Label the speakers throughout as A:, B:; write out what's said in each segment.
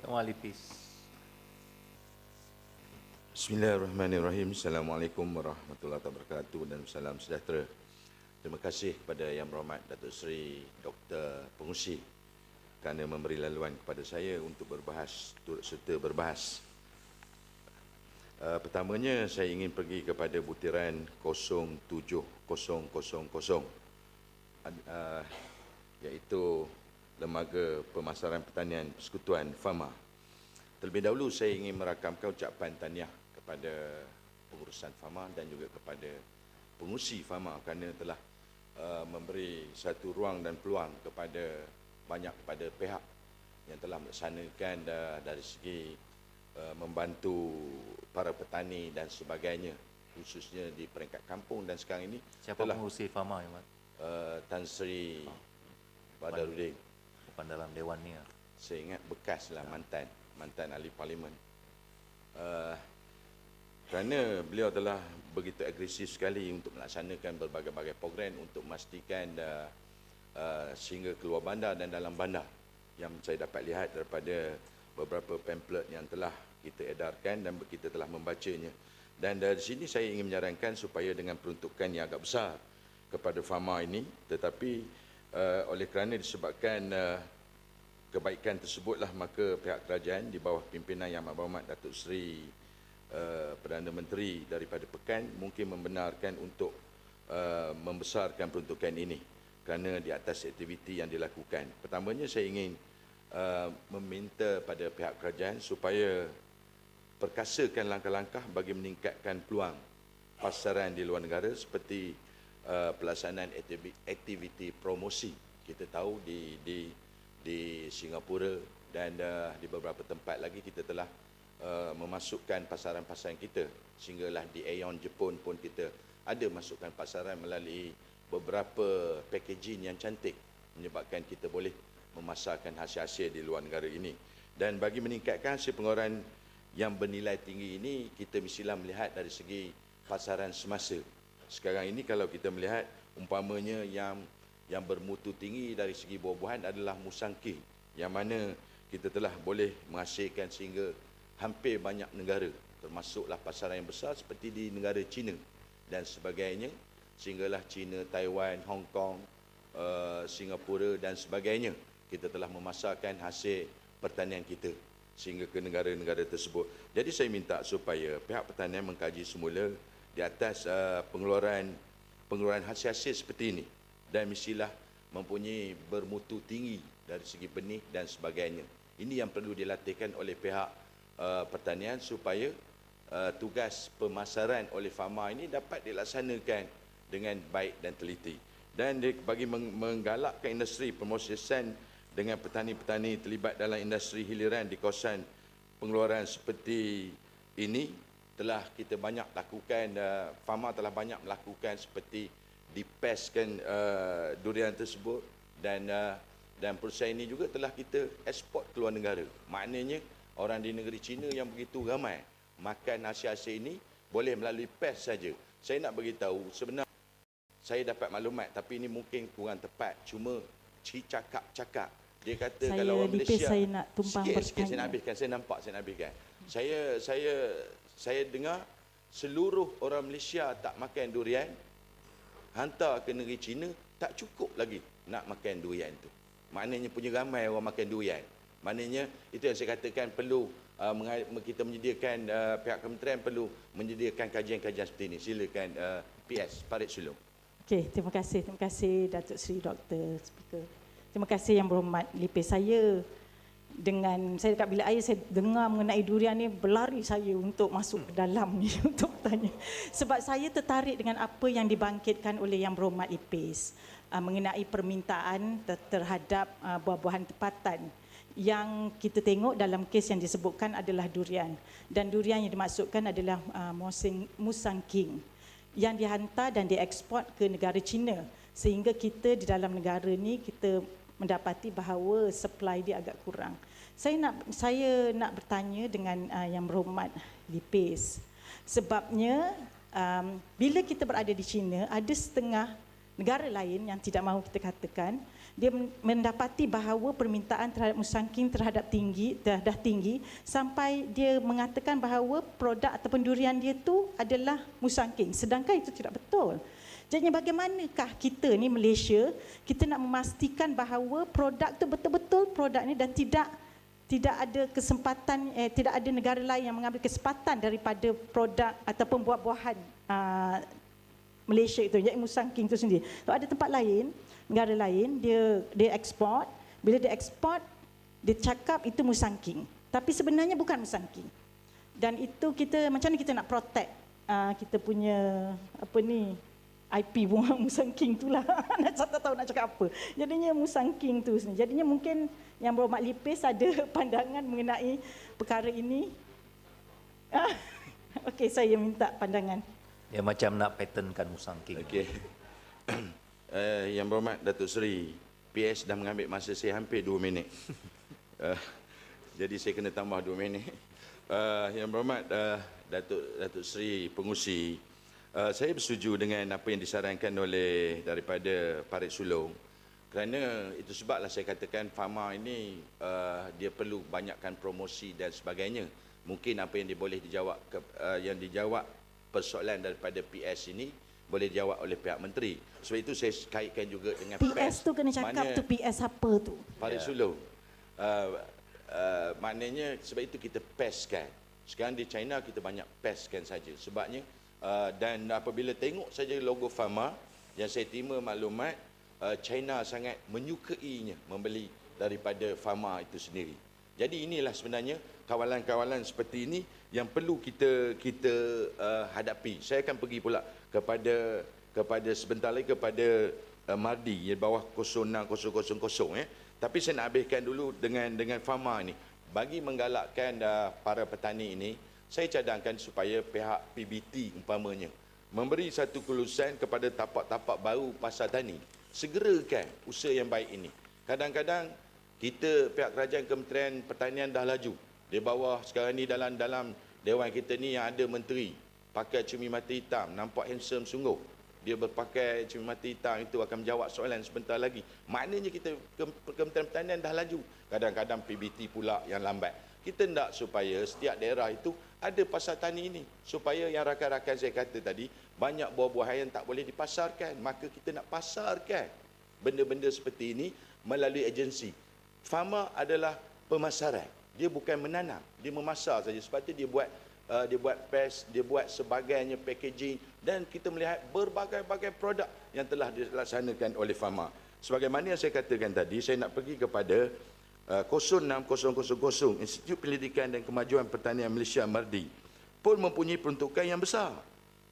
A: Tuan Lipis.
B: Bismillahirrahmanirrahim. Assalamualaikum warahmatullahi wabarakatuh dan salam sejahtera. Terima kasih kepada Yang Berhormat Datuk Seri Dr. Pengusi kerana memberi laluan kepada saya untuk berbahas, turut serta berbahas. Pertamanya saya ingin pergi kepada butiran 07000, iaitu Lembaga Pemasaran Pertanian Persekutuan FAMA. Terlebih dahulu saya ingin merakamkan ucapan tahniah kepada pengurusan FAMA dan juga kepada pengurusi FAMA kerana telah memberi satu ruang dan peluang kepada kepada pihak yang telah melaksanakan dari segi membantu para petani dan sebagainya, khususnya di peringkat kampung. Dan sekarang ini
A: siapa pengurusi FAMA, ya, Mat?
B: Tan Sri Badarudin.
A: Bukan dalam dewan ni.
B: Saya ingat bekas lah, mantan ahli parlimen. Kerana beliau telah begitu agresif sekali untuk melaksanakan berbagai-bagai program untuk memastikan sehingga keluar bandar dan dalam bandar, yang saya dapat lihat daripada beberapa pamphlet yang telah kita edarkan dan kita telah membacanya. Dan dari sini saya ingin menyarankan supaya dengan peruntukan yang agak besar kepada FAMA ini, tetapi oleh kerana disebabkan kebaikan tersebutlah, maka pihak kerajaan di bawah pimpinan Yang Berhormat Datuk Seri Perdana Menteri daripada Pekan mungkin membenarkan untuk membesarkan peruntukan ini kerana di atas aktiviti yang dilakukan. Pertamanya saya ingin meminta pada pihak kerajaan supaya perkasakan langkah-langkah bagi meningkatkan peluang pasaran di luar negara seperti pelaksanaan aktiviti promosi. Kita tahu di Singapura dan di beberapa tempat lagi kita telah memasukkan pasaran-pasaran kita, sehinggalah di AEON Jepun pun kita ada masukkan pasaran melalui beberapa packaging yang cantik, menyebabkan kita boleh memasarkan hasil-hasil di luar negara ini. Dan bagi meningkatkan hasil pengeluaran yang bernilai tinggi ini, kita mestilah melihat dari segi pasaran semasa. Sekarang ini kalau kita melihat umpamanya yang bermutu tinggi dari segi buah-buahan adalah musangking, yang mana kita telah boleh menghasilkan sehingga hampir banyak negara, termasuklah pasaran yang besar seperti di negara China dan sebagainya, sehinggalah China, Taiwan, Hong Kong, Singapura dan sebagainya, kita telah memasarkan hasil pertanian kita sehingga ke negara-negara tersebut. Jadi saya minta supaya pihak pertanian mengkaji semula di atas pengeluaran hasil-hasil seperti ini, dan mestilah mempunyai bermutu tinggi dari segi benih dan sebagainya. Ini yang perlu dilatihkan oleh pihak pertanian supaya tugas pemasaran oleh FAMA ini dapat dilaksanakan dengan baik dan teliti. Dan bagi menggalakkan industri pemrosesan dengan petani-petani terlibat dalam industri hiliran di kawasan pengeluaran seperti ini, telah kita banyak lakukan, FAMA telah banyak melakukan seperti dipeskan durian tersebut, dan proses ini juga telah kita ekspor ke luar negara. Maknanya orang di negeri China yang begitu ramai makan hasil-hasil ini boleh melalui pes saja. Saya nak beritahu, sebenarnya saya dapat maklumat tapi ini mungkin kurang tepat, cuma cakap-cakap. Dia kata
C: saya
B: kalau orang Malaysia,
C: saya nak tumpang
B: sikit saya nak habiskan, saya nampak saya nak habiskan. Saya dengar seluruh orang Malaysia tak makan durian, hantar ke negeri China tak cukup lagi nak makan durian tu. Maknanya punya ramai orang makan durian. Maknanya itu yang saya katakan perlu kita menyediakan, pihak kementerian perlu menyediakan kajian-kajian seperti ini. Silakan PS Farid Sulong.
C: Okey, terima kasih Datuk Seri Dr. Speaker. Terima kasih Yang Berhormat Lipis. Saya dekat bilik air, saya dengar mengenai durian ni, berlari saya untuk masuk ke dalam ni untuk tanya. Sebab saya tertarik dengan apa yang dibangkitkan oleh Yang Berhormat Lipis mengenai permintaan terhadap buah-buahan tempatan. Yang kita tengok dalam kes yang disebutkan adalah durian. Dan durian yang dimaksudkan adalah musangking yang dihantar dan dieksport ke negara China, sehingga kita di dalam negara ni kita mendapati bahawa supply dia agak kurang. Saya nak bertanya dengan Yang Berhormat Lipis, sebabnya bila kita berada di China, ada setengah negara lain yang tidak mahu kita katakan, dia mendapati bahawa permintaan terhadap musangking terhadap dah tinggi sampai dia mengatakan bahawa produk ataupun durian dia tu adalah musangking, sedangkan itu tidak betul. Jadi bagaimanakah kita ni Malaysia, kita nak memastikan bahawa produk tu betul-betul produk ni dan tidak ada kesempatan, tidak ada negara lain yang mengambil kesempatan daripada produk ataupun buah-buahan Malaysia itu, iaitu musangking itu sendiri. So, ada tempat lain, negara lain, dia ekspor. Bila dia ekspor, dia cakap itu musangking. Tapi sebenarnya bukan musangking. Dan itu kita, macam mana kita nak protect kita punya IP bunga musangking itulah. Tak tahu nak cakap apa. Jadinya musangking tu sendiri. Jadinya mungkin Yang Berhormat Lipis ada pandangan mengenai perkara ini. Okey, saya minta pandangan.
A: Dia macam nak patentkan musangking.
B: Okey. Yang Berhormat Datuk Seri, PS dah mengambil masa saya hampir 2 minit. Jadi saya kena tambah 2 minit. Yang Berhormat Datuk Seri Pengurusi, saya bersetuju dengan apa yang disarankan oleh daripada Parit Sulong. Kerana itu sebablah saya katakan Pharma ini dia perlu banyakkan promosi dan sebagainya. Mungkin apa yang boleh dijawab yang dijawab persoalan daripada PS ini boleh dijawab oleh pihak menteri. Sebab itu saya kaitkan juga dengan
C: PS tu kena cakap tu PS apa tu?
B: Parit Sulong. Maknanya sebab itu kita PES-kan. Sekarang di China kita banyak PES-kan saja. Sebabnya dan apabila tengok saja logo Pharma, yang saya terima maklumat, China sangat menyukainya membeli daripada Pharma itu sendiri. Jadi inilah sebenarnya kawalan-kawalan seperti ini yang perlu kita hadapi. Saya akan pergi pula kepada sebentar lagi kepada Mardi di bawah 06000. Tapi saya nak habiskan dulu dengan Pharma ini. Bagi menggalakkan para petani ini, saya cadangkan supaya pihak PBT umpamanya memberi satu kelulusan kepada tapak-tapak baru pasar tani. Segerakan usaha yang baik ini. Kadang-kadang kita pihak kerajaan Kementerian Pertanian dah laju. Di bawah sekarang ni dalam dewan kita ni yang ada menteri pakai cermin mata hitam, nampak handsome sungguh. Dia berpakai cermin mata hitam itu akan menjawab soalan sebentar lagi. Maknanya kita Kementerian Pertanian dah laju. Kadang-kadang PBT pula yang lambat. Kita nak supaya setiap daerah itu ada pasar tani ini. Supaya yang rakan-rakan saya kata tadi, banyak buah-buahan yang tak boleh dipasarkan. Maka kita nak pasarkan benda-benda seperti ini melalui agensi. Pharma adalah pemasaran. Dia bukan menanam, dia memasar saja. Sebab itu dia buat PES, dia buat sebagainya packaging, dan kita melihat berbagai-bagai produk yang telah dilaksanakan oleh Pharma. Sebagaimana yang saya katakan tadi, saya nak pergi kepada 06000 Institut Pendidikan dan Kemajuan Pertanian Malaysia Mardi pun mempunyai peruntukan yang besar.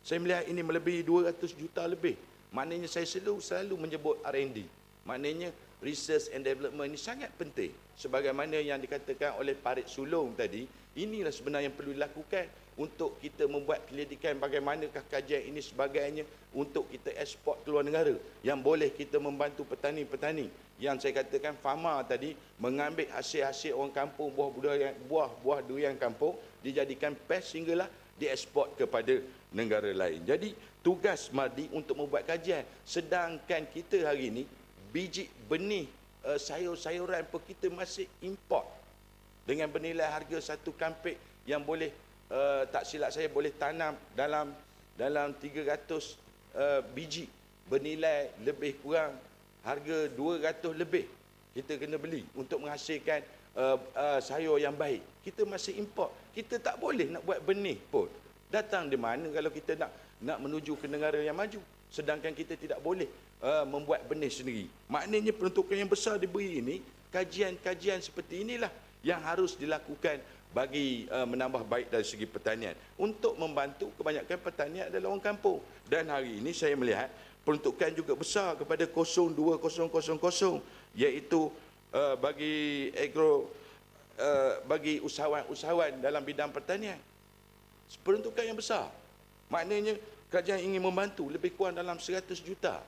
B: Saya melihat ini melebihi 200 juta lebih. Maknanya saya selalu menyebut R&D. Maknanya research and development ini sangat penting. Sebagaimana yang dikatakan oleh Parit Sulong tadi, inilah sebenarnya yang perlu dilakukan untuk kita membuat penyelidikan bagaimanakah kajian ini sebagainya untuk kita ekspor ke luar negara. Yang boleh kita membantu petani-petani. Yang saya katakan Pharma tadi mengambil hasil-hasil orang kampung, buah durian kampung, dijadikan PES sehinggalah diekspor kepada negara lain. Jadi tugas Mardi untuk membuat kajian. Sedangkan kita hari ini biji benih sayur-sayuran pun kita masih import dengan bernilai harga satu kampik yang boleh tak silap saya boleh tanam dalam 300 biji bernilai lebih kurang harga 200 lebih kita kena beli untuk menghasilkan sayur yang baik. Kita masih import. Kita tak boleh nak buat benih pun. Datang di mana kalau kita nak menuju ke negara yang maju. Sedangkan kita tidak boleh membuat benih sendiri. Maknanya peruntukan yang besar diberi ini, kajian-kajian seperti inilah yang harus dilakukan bagi menambah baik dari segi pertanian. Untuk membantu kebanyakan pertanian adalah orang kampung. Dan hari ini saya melihat peruntukan juga besar kepada 02000 iaitu bagi usahawan-usahawan dalam bidang pertanian. Peruntukan yang besar. Maknanya kerajaan ingin membantu lebih kurang dalam 100 juta.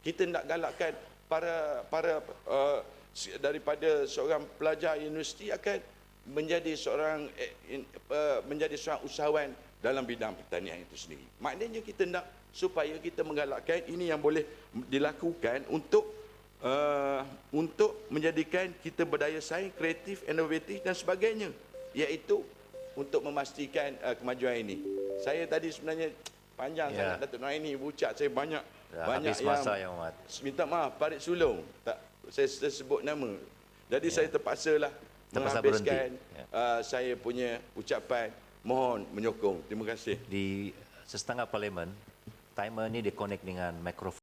B: Kita nak galakkan para daripada seorang pelajar universiti akan menjadi seorang usahawan dalam bidang pertanian itu sendiri. Maknanya kita nak supaya kita menggalakkan ini yang boleh dilakukan untuk untuk menjadikan kita berdaya saing, kreatif, inovatif dan sebagainya, iaitu untuk memastikan kemajuan ini. Saya tadi sebenarnya panjang sangat Datuk Noaini berucap, saya banyak
A: habis masa yang amat.
B: minta maaf, Farid Sulong tak saya sebut nama. Jadi saya terpaksalah
A: Terpaksa
B: menghabiskan
A: berhenti.
B: saya punya ucapan. Mohon menyokong. Terima kasih.
A: Di setengah parlimen, timer ni dia connect dengan mikrofon.